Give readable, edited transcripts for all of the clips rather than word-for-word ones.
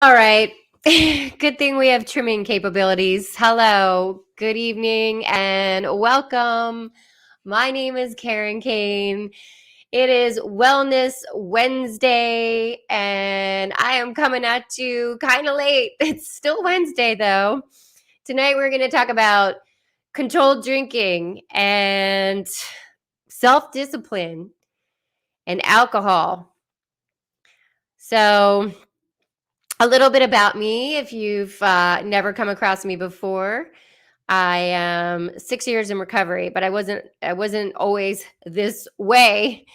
All right. Good thing we have trimming capabilities. Hello, good evening, and welcome. My name is Karen Kane. It is Wellness Wednesday, and I am coming at you kind of late. It's still Wednesday, though. Tonight, we're going to talk about controlled drinking and self discipline and alcohol. So, a little bit about me if you've never come across me before. I am 6 years in recovery, but I wasn't always this way.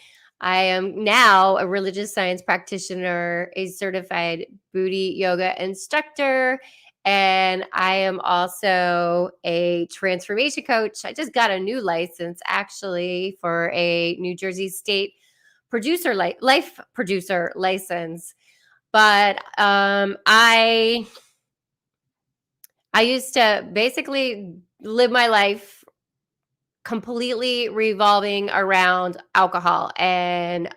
I am now a religious science practitioner, a certified booty yoga instructor, and I am also a transformation coach. I just got a new license actually for a New Jersey state life producer license. But I used to basically live my life completely revolving around alcohol and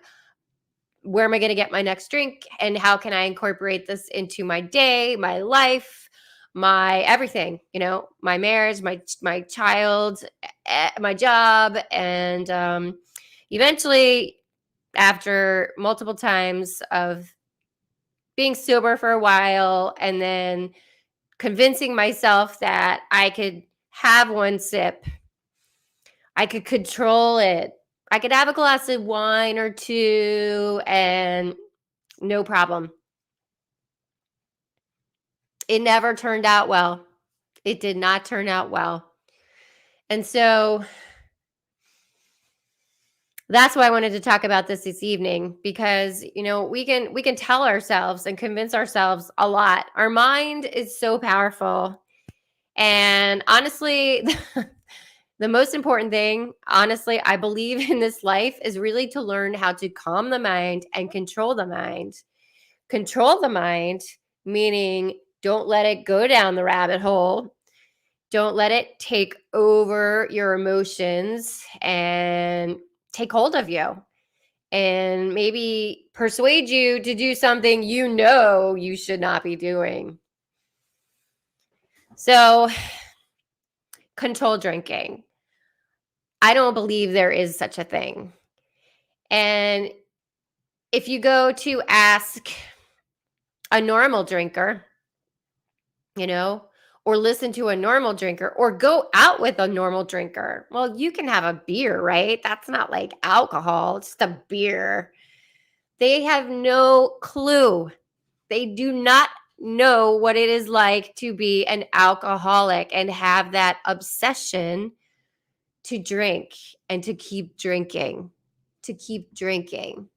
where am I going to get my next drink and how can I incorporate this into my day, my life, my everything, my marriage, my child, my job, and eventually after multiple times of being sober for a while and then convincing myself that I could have one sip, I could control it. I could have a glass of wine or two and no problem. It never turned out well. It did not turn out well. And so that's why I wanted to talk about this evening because we can tell ourselves and convince ourselves a lot. Our mind is so powerful. And honestly, the most important thing, honestly, I believe in this life is really to learn how to calm the mind and control the mind. Control the mind, meaning don't let it go down the rabbit hole. Don't let it take over your emotions and take hold of you and maybe persuade you to do something you should not be doing. So, control drinking. I don't believe there is such a thing. And if you go to ask a normal drinker, you know, or listen to a normal drinker or go out with a normal drinker, well, you can have a beer, right? That's not like alcohol, it's just a beer. They have no clue. They do not know what it is like to be an alcoholic and have that obsession to drink and to keep drinking, to keep drinking.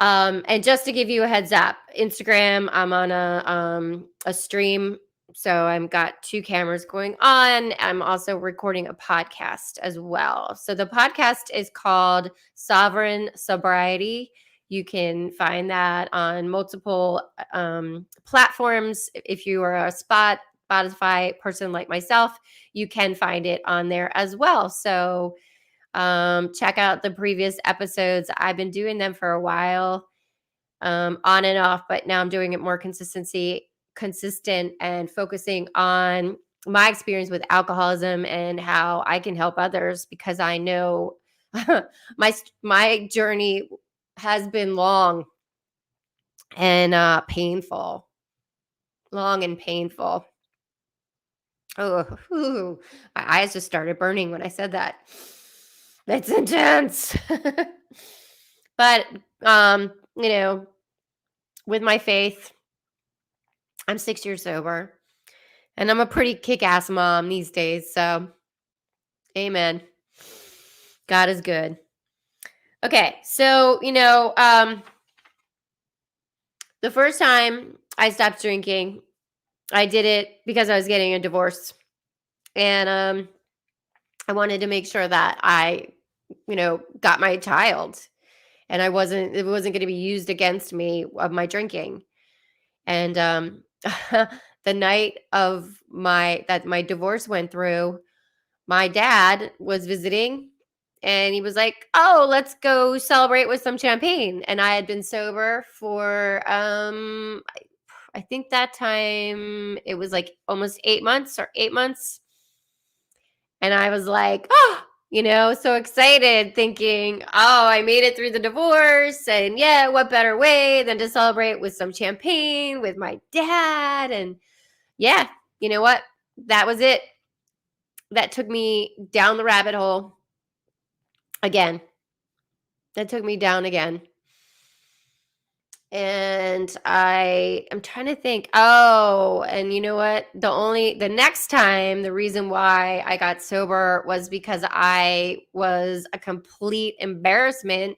And just to give you a heads up, Instagram, I'm on a stream. So I've got two cameras going on. I'm also recording a podcast as well. So the podcast is called Sovereign Sobriety. You can find that on multiple platforms. If you are a Spotify person like myself, you can find it on there as well. So check out the previous episodes. I've been doing them for a while, on and off, but now I'm doing it more consistent and focusing on my experience with alcoholism and how I can help others because I know my journey has been long and painful. Long and painful. Oh, my eyes just started burning when I said that. That's intense. But with my faith, I'm 6 years sober, and I'm a pretty kick-ass mom these days. So, amen. God is good. Okay, so the first time I stopped drinking, I did it because I was getting a divorce, and I wanted to make sure that I, got my child, and it wasn't going to be used against me of my drinking. And the night that my divorce went through, my dad was visiting And he was like, "Oh, let's go celebrate with some champagne." And I had been sober for I think that time it was like almost 8 months or 8 months. And I was like, "Oh, so excited, thinking, oh, I made it through the divorce. And yeah, what better way than to celebrate with some champagne with my dad?" And yeah, you know what? That was it. That took me down the rabbit hole again. That took me down again. And I'm trying to think. Oh, and you know what? The next time, the reason why I got sober was because I was a complete embarrassment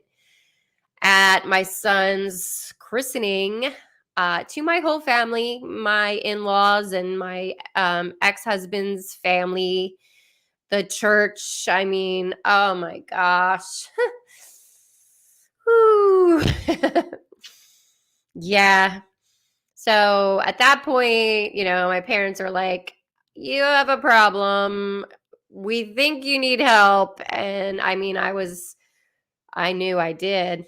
at my son's christening, to my whole family, my in-laws and my ex-husband's family, the church. I mean, oh my gosh. Whew. Yeah. So at that point, my parents are like, "You have a problem. We think you need help." And I mean, I knew I did.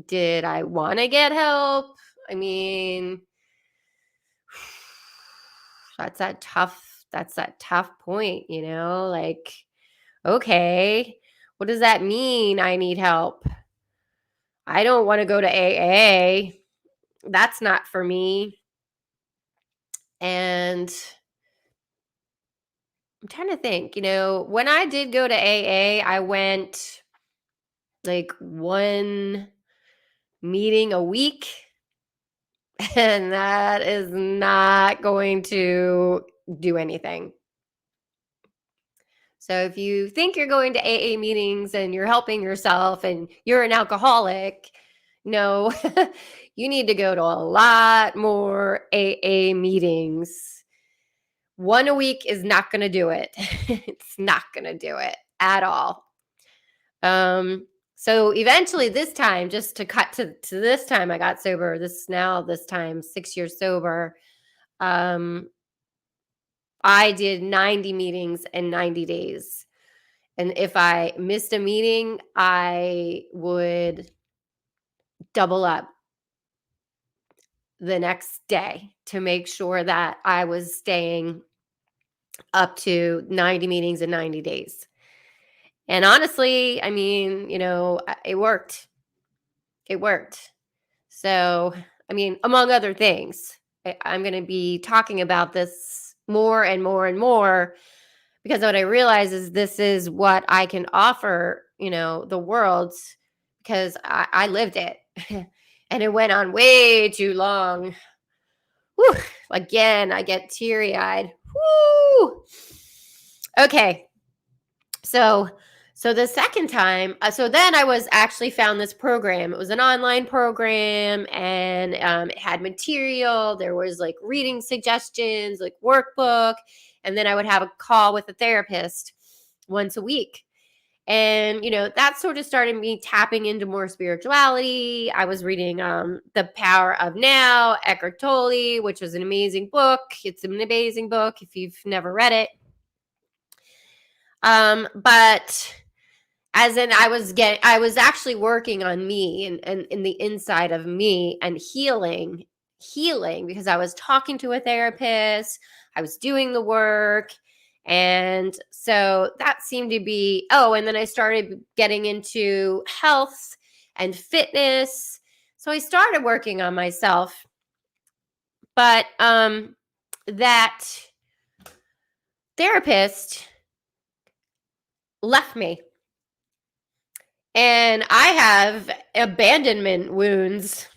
Did I want to get help? I mean, that's that tough point, like, okay, what does that mean I need help? I don't want to go to AA. That's not for me. And I'm trying to think, when I did go to AA, I went like one meeting a week, and that is not going to do anything. So if you think you're going to AA meetings and you're helping yourself and you're an alcoholic, no, you need to go to a lot more AA meetings. One a week is not going to do it. It's not going to do it at all. So eventually this time, just to cut to this time I got sober, this time 6 years sober, I did 90 meetings in 90 days. And if I missed a meeting, I would double up the next day to make sure that I was staying up to 90 meetings in 90 days. And honestly, I mean, it worked. It worked. So, I mean, among other things, I'm going to be talking about this more and more and more, because what I realize is this is what I can offer, the world, because I lived it and it went on way too long. Whew. Again, I get teary eyed. Okay. So the second time, so then I was actually found this program. It was an online program, and it had material. There was like reading suggestions, like workbook, and then I would have a call with a therapist once a week. And that sort of started me tapping into more spirituality. I was reading The Power of Now, Eckhart Tolle, which was an amazing book. It's an amazing book if you've never read it. But as in I was actually working on me and in the inside of me, and healing, because I was talking to a therapist, I was doing the work. And so that seemed to be, and then I started getting into health and fitness. So I started working on myself. But that therapist left me. And I have abandonment wounds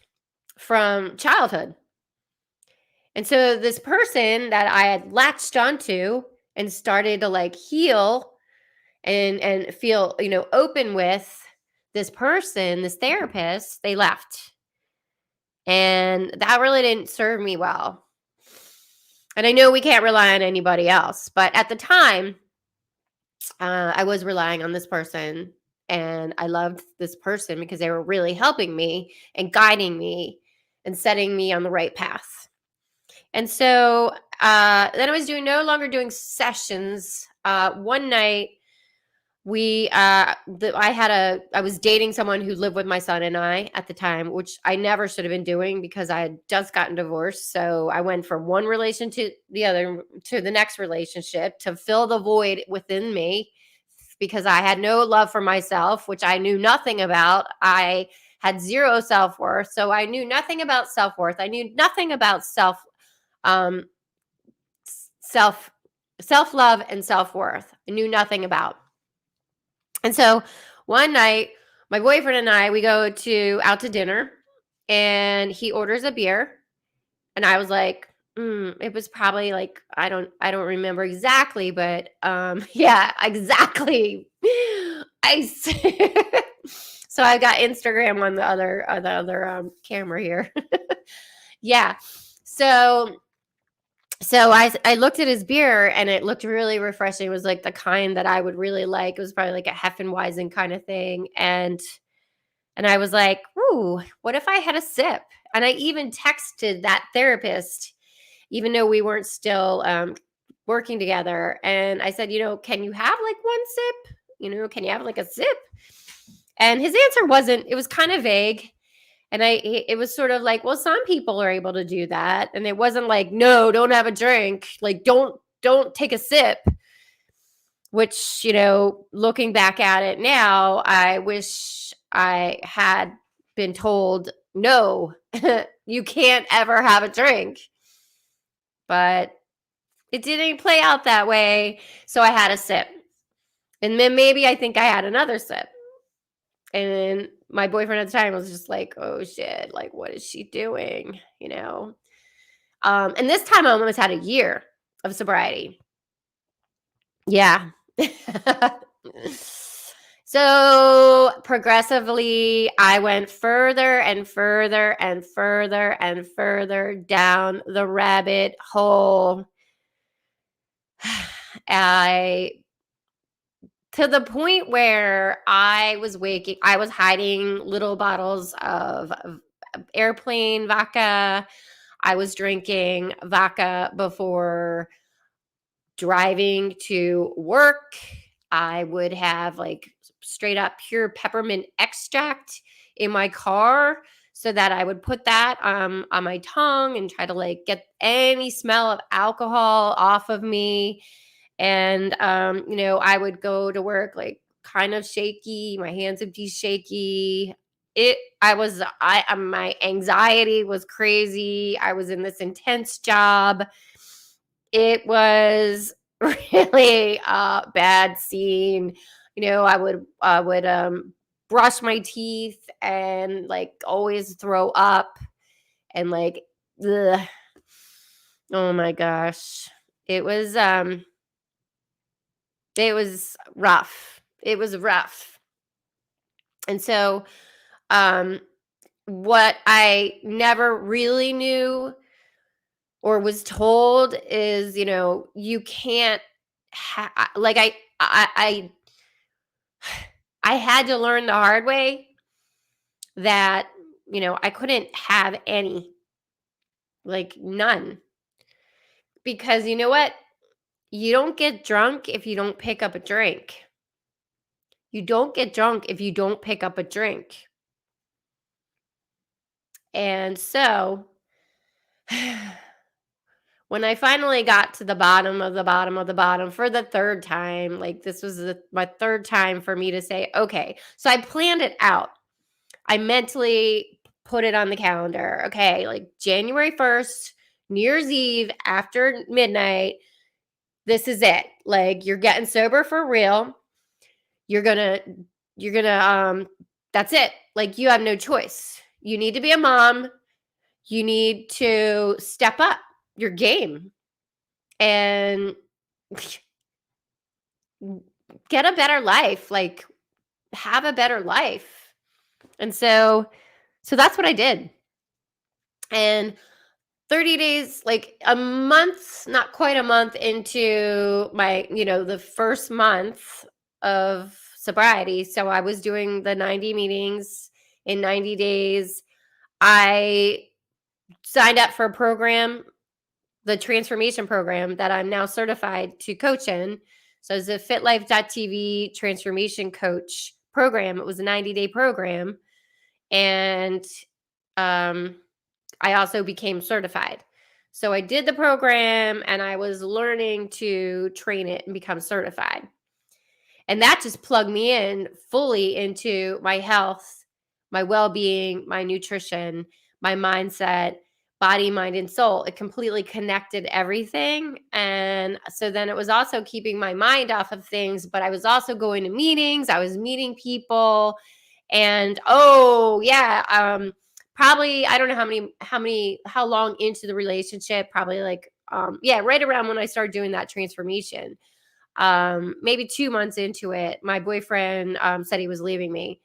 from childhood. And so this person that I had latched onto and started to like heal and feel, open with, this person, this therapist, they left. And that really didn't serve me well. And I know we can't rely on anybody else, but at the time, I was relying on this person, and I loved this person because they were really helping me and guiding me and setting me on the right path. And so then I was no longer doing sessions. One night, I was dating someone who lived with my son and I at the time, which I never should have been doing because I had just gotten divorced. So I went from one relation to the other to the next relationship to fill the void within me because I had no love for myself, which I knew nothing about. I had zero self-worth. So I knew nothing about self-worth. I knew nothing about um self self-love and self-worth. I knew nothing about. And so one night, my boyfriend and I, we go out to dinner, and he orders a beer, and I was like, it was probably like I don't remember exactly, but yeah, exactly. I so I got Instagram on the other camera here. Yeah. So I looked at his beer, and it looked really refreshing. It was like the kind that I would really like. It was probably like a Hefeweizen kind of thing. And I was like, "Ooh, what if I had a sip?" And I even texted that therapist, even though we weren't still working together. And I said, can you have like one sip? Can you have like a sip? And his answer wasn't. It was kind of vague. And it was sort of like, well, some people are able to do that. And it wasn't like, no, don't have a drink. Like, don't take a sip, which, looking back at it now, I wish I had been told, no, you can't ever have a drink. But it didn't play out that way. So I had a sip. And then maybe I think I had another sip. And my boyfriend at the time was just like, oh shit, like, what is she doing? And this time I almost had a year of sobriety. Yeah. So progressively, I went further and further and further and further down the rabbit hole. To the point where I was hiding little bottles of airplane vodka. I was drinking vodka before driving to work. I would have like straight up pure peppermint extract in my car so that I would put that on my tongue and try to like get any smell of alcohol off of me. And I would go to work like kind of shaky, my hands would be shaky. My anxiety was crazy. I was in this intense job. It was really a bad scene. I would brush my teeth and like always throw up and like ugh. Oh my gosh. It was it was rough. It was rough. And so um what I never really knew or was told is, you can't like I had to learn the hard way that, I couldn't have any, like none. Because you know what? You don't get drunk if you don't pick up a drink. You don't get drunk if you don't pick up a drink. And so when I finally got to the bottom of the bottom of the bottom for the third time, like this was my third time for me to say, okay, so I planned it out. I mentally put it on the calendar. Okay, like January 1st, New Year's Eve after midnight, this is it. Like you're getting sober for real. You're gonna that's it. Like you have no choice. You need to be a mom. You need to step up your game and get a better life, like have a better life. And so that's what I did. And 30 days, like a month, not quite a month into my, the first month of sobriety. So I was doing the 90 meetings in 90 days. I signed up for a program, the transformation program that I'm now certified to coach in. So it was a FitLife.tv transformation coach program. It was a 90-day program. And um, I also became certified. So I did the program and I was learning to train it and become certified. And that just plugged me in fully into my health, my well-being, my nutrition, my mindset, body, mind, and soul. It completely connected everything. And so then it was also keeping my mind off of things, but I was also going to meetings, I was meeting people. And oh yeah, probably I don't know how long into the relationship, probably like yeah, right around when I started doing that transformation, maybe 2 months into it, my boyfriend said he was leaving me.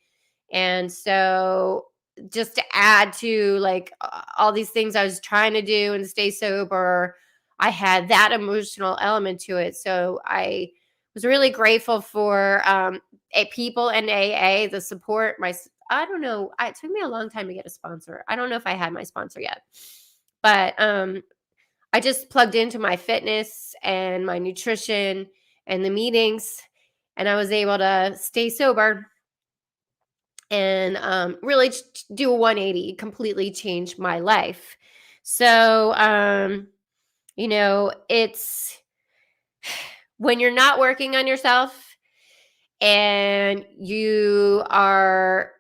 And so just to add to like all these things I was trying to do and stay sober, I had that emotional element to it. So I was really grateful for people in AA, the support. I don't know. It took me a long time to get a sponsor. I don't know if I had my sponsor yet, but I just plugged into my fitness and my nutrition and the meetings, and I was able to stay sober and really do a 180, completely change my life. So, it's when you're not working on yourself and you are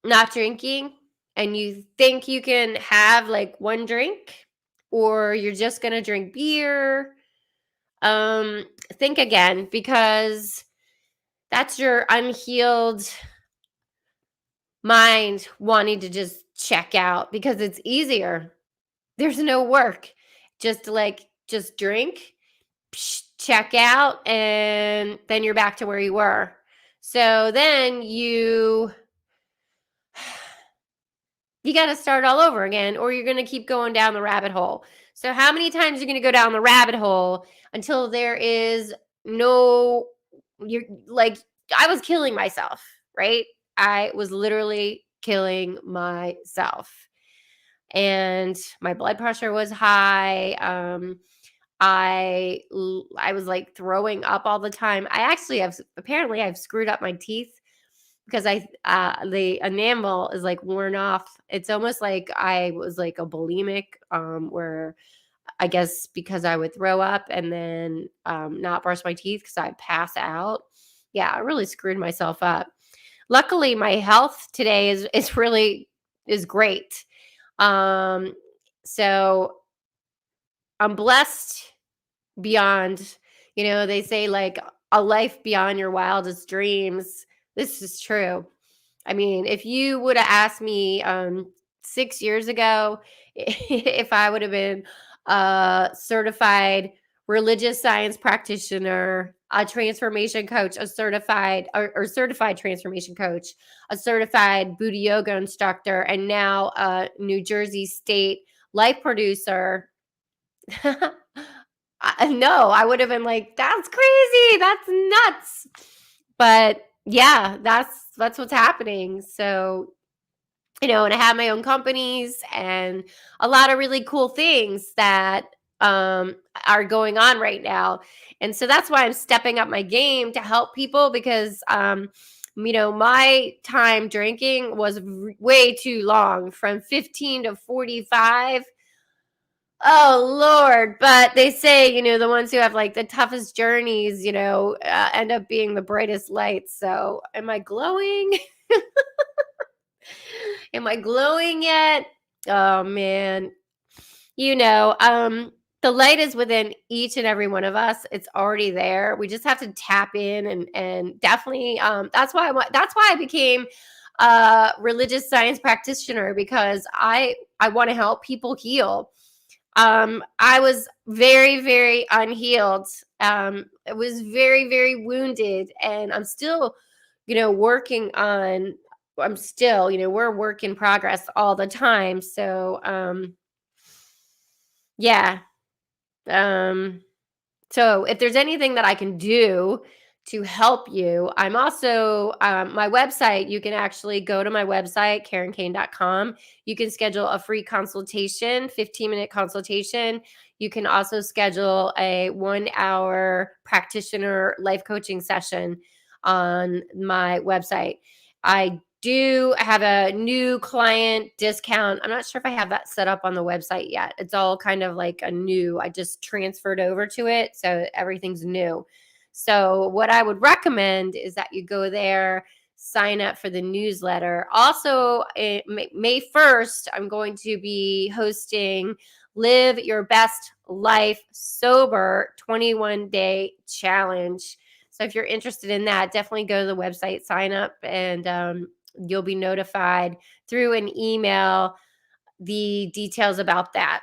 not drinking and you think you can have like one drink or you're just going to drink beer, think again, because that's your unhealed mind wanting to just check out because it's easier. There's no work. Just drink, check out, and then you're back to where you were. So then you got to start all over again, or you're going to keep going down the rabbit hole. So how many times are you going to go down the rabbit hole until there is no, you're like, I was killing myself, right? I was literally killing myself. And my blood pressure was high. I was like throwing up all the time. Apparently I've screwed up my teeth because the enamel is like worn off. It's almost like I was like a bulimic, where I guess because I would throw up and then not brush my teeth because I'd pass out. Yeah, I really screwed myself up. Luckily, my health today is great. Um, so I'm blessed beyond, they say like a life beyond your wildest dreams. This is true. I mean, if you would have asked me 6 years ago if I would have been a certified religious science practitioner, a transformation coach, a certified or certified transformation coach, a certified Buddha yoga instructor, and now a New Jersey State life producer, no, I would have been like, that's crazy. That's nuts. But yeah, that's what's happening. So, and I have my own companies and a lot of really cool things that are going on right now. And so that's why I'm stepping up my game to help people because my time drinking was way too long, from 15 to 45. Oh Lord, but they say, the ones who have like the toughest journeys, end up being the brightest lights. So, am I glowing? Am I glowing yet? Oh man. The light is within each and every one of us. It's already there. We just have to tap in and definitely that's why I became a religious science practitioner, because I want to help people heal. I was very, very unhealed. I was very, very wounded, and I'm still, working on. I'm still, we're a work in progress all the time. So, yeah. So if there's anything that I can do to help you. I'm also, my website, you can actually go to my website, KarenKane.com. You can schedule a free consultation, 15-minute consultation. You can also schedule a 1 hour practitioner life coaching session on my website. I do have a new client discount. I'm not sure if I have that set up on the website yet. It's all kind of like I just transferred over to it. So everything's new. So, what I would recommend is that you go there, sign up for the newsletter. Also, May 1st, I'm going to be hosting Live Your Best Life Sober 21-day challenge. So, if you're interested in that, definitely go to the website, sign up, and you'll be notified through an email the details about that.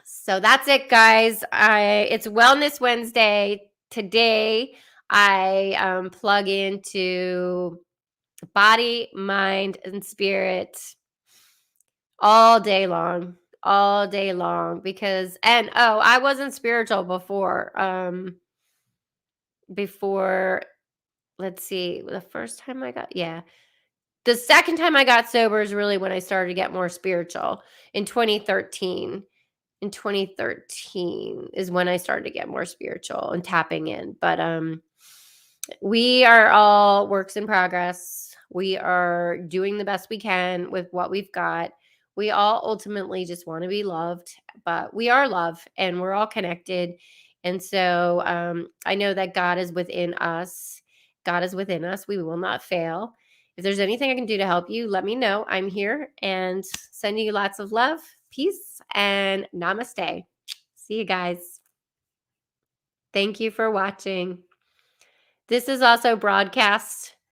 So that's it, guys. It's Wellness Wednesday. Today, I plug into body, mind, and spirit all day long. Because I wasn't spiritual before. Before, let's see, the first time the second time I got sober is really when I started to get more spiritual in 2013. In 2013 is when I started to get more spiritual and tapping in. But we are all works in progress. We are doing the best we can with what we've got. We all ultimately just want to be loved, but we are love and we're all connected. And so I know that God is within us. God is within us. We will not fail. If there's anything I can do to help you, let me know. I'm here and sending you lots of love, peace, and namaste. See you guys. Thank you for watching. This is also broadcast